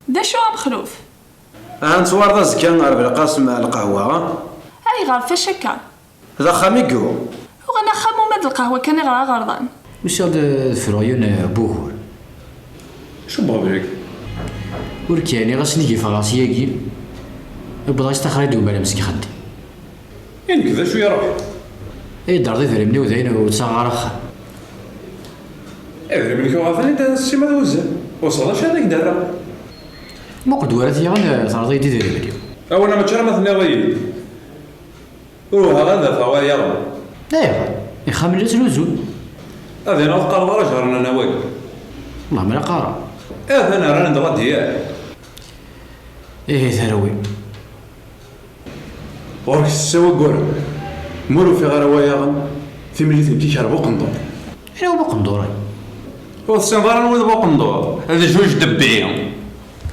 دا شو عم خلوف؟ نتصور ذا زكان غير بالقاسم مع القهوة. أي غير فاش هكا؟ ذا خاميكو. وغنا خامو ماد القهوة كان يغرى غرضان. وش هاد فرايون بوهول؟ شو بغا بيك؟ وركاني غاسني كيف غاسياكي بغا يستخرج وما مسكي خدي. يعني كذا شويه روح. اي دار ذي ذري مني وذين وتصغر اخا. ادري منك وغافل انت السيما دوزه وصل اش هذاك دارا. ما قد ورثي غير ثرضي دي ذري مني. او انا ما تشرى مثلا غير. هذا فهو يلا. ايوا يخمن لي تلوزو. هذا انا قال ورا جرنا نوايا. والله ما قارا. انا رانا ندرا ديال. ايه ثروي. ورك السوا قول. مورو في غير وياغن في ملي تمشي شربو قندور. انا هو قندوري. والسنغار نوض بو قندور. هذا جوج دبيهم.